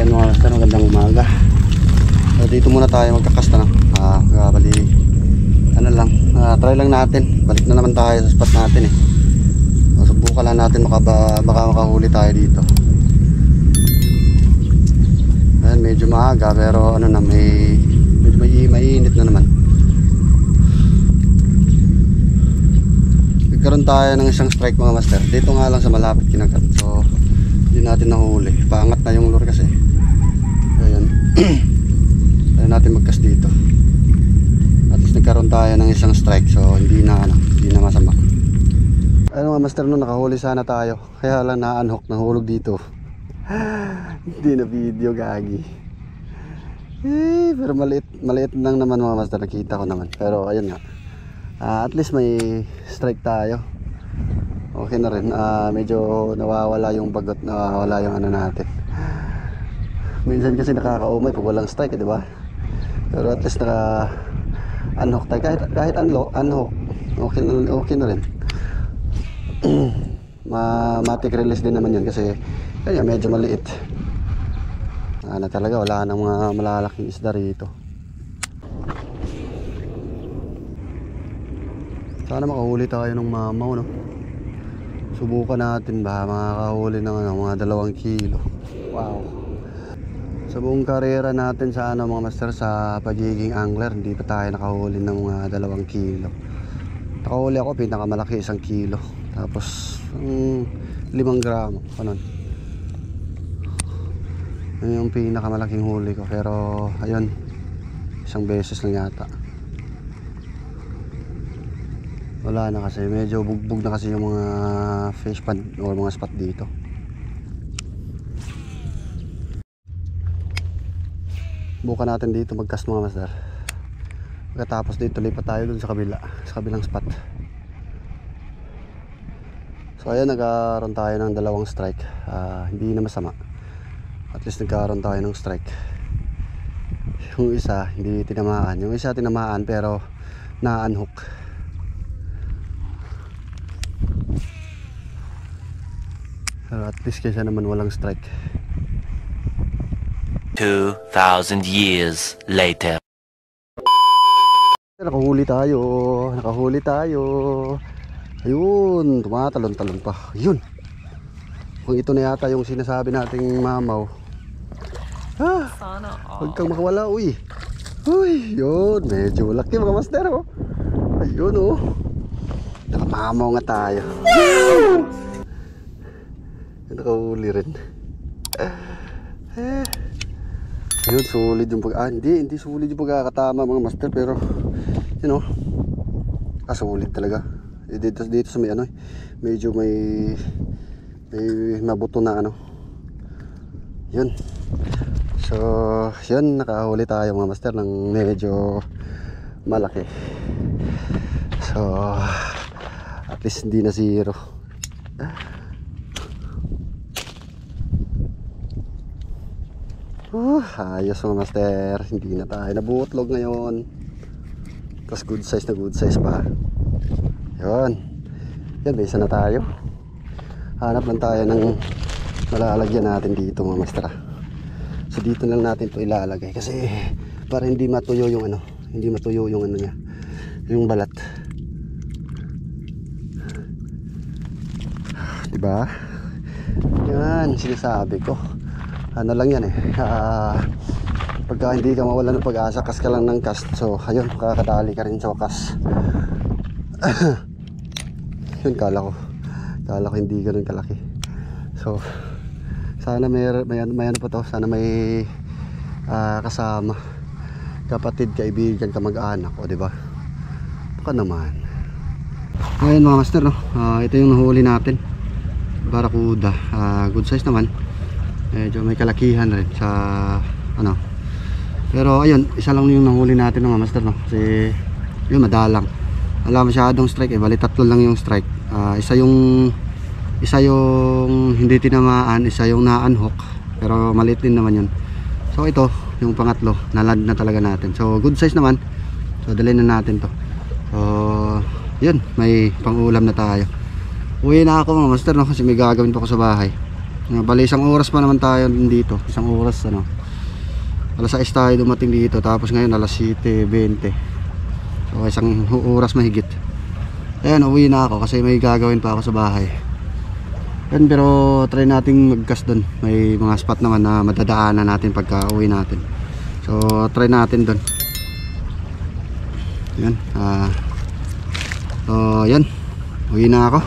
Ayan mga master, magandang umaga. So, dito muna tayo magkakasta na. Bali, ano lang, try lang natin. Balik na naman tayo sa spot natin eh. So, subukan lang natin baka makahuli tayo dito. Ayan, medyo maaga pero ano na, medyo mainit na naman. Nagkaroon tayo ng isang strike mga master. Dito nga lang sa malapit kinagat. So hindi natin nahuli. Paangat na yung lure kasi. Ayan. Tayo natin magkas dito. At least nagkaroon tayo ng isang strike. So hindi na masama. Ano mga master, no, nakahuli sana tayo. Kaya lang na-unhook, nahulog dito. Hindi na video, gagi. Pero maliit lang naman mga master. Nakita ko naman. Pero ayun nga. At least may strike tayo. Okay na rin. Medyo nawawala yung bagot, nawawala yung ano natin. Minsan kasi nakakaumay pag walang strike, di ba? Pero at least naka-unhook tayo. Kahit unhook, okay na rin. Matic release din naman yun kasi kaya medyo maliit. Talaga wala nang mga malalaking isda rito. Sana makahuli tayo ng mamaw, no? Subukan natin ba makakahuli ng mga 2 kilo. Wow. Sa buong karera natin sa mga master sa pagiging angler, hindi pa tayo nakahuli ng mga 2 kilo. Nakahuli ako pinakamalaki 1 kilo. Tapos 5 gramo, ganun. Yun yung pinakamalaking huli ko. Pero ayun, 1 beses lang yata. Wala na kasi, medyo bugbog na kasi yung mga fish pond o mga spot dito. Bukan natin dito magcast mga master. Pagkatapos dito lipat tayo dun sa kabilang spot. So ayan, nagkaroon tayo ng 2 strike. Hindi na masama. At least nagkaroon tayo ng strike. Yung isa hindi tinamaan, yung isa tinamaan pero na-unhook. Pero at least kaysa naman walang strike. 2,000 years later. Nakahuli tayo. Ayun, tumatalon-talon pa. Ayun. Kung ito na yata yung sinasabi nating mamaw. Huwag kang makawala, uy. Uy, yun, medyo laki mga master, oh. Ayun, oh. Nakamamaw nga tayo. Nakahuli rin. Ayun, solid yung hindi solid yung pagkakatama mga master, pero you know, solid talaga. Dito sa may medyo may mabuto na yun. So yun, nakahuli tayo mga master ng medyo malaki. So at least hindi na zero. Ayos mga master, hindi na tayo nabutlog ngayon. Tapos good size pa. Yun, may isa na tayo. Hanap lang tayo ng malalagyan natin dito mga master. So dito lang natin to ilalagay kasi para hindi matuyo yung niya, yung balat. Diba? Yan, sinasabi ko. Ano lang yan pagka hindi ka mawala ng pag-asa, kas ka lang ng cast. So ayun, kakadali ka rin sa wakas. Yun, kala ko hindi ganun kalaki. So sana may ano pa to, sana may kasama, kapatid, kaibigan, kamag-anak, o diba? Baka naman. Ayun mga master, no? Ito yung nahuli natin, barakuda. Good size naman, medyo may kalakihan rin sa pero ayun, isa lang yung nahuli natin mga master, no? Kasi yun, madalang, wala masyadong strike bali 3 lang yung strike. Isa yung hindi tinamaan, isa yung na-unhook, pero maliit din naman yun. So ito yung pangatlo, naland na talaga natin. So good size naman, so dalhin na natin to. So yun, may pang-ulam na tayo. Uwi na ako mga master, no? Kasi may gagawin pa ako sa bahay. Bali isang oras pa naman tayo dito. Isang oras ano. Alas 6 tayo dumating dito. Tapos ngayon alas 7:20. So isang oras mahigit. Ayan, uwi na ako kasi may gagawin pa ako sa bahay. Yan, pero try nating mag-cast doon. May mga spot naman na madadaanan natin pagka uwi natin. So try natin doon. Yan. So yan. Uwi na ako.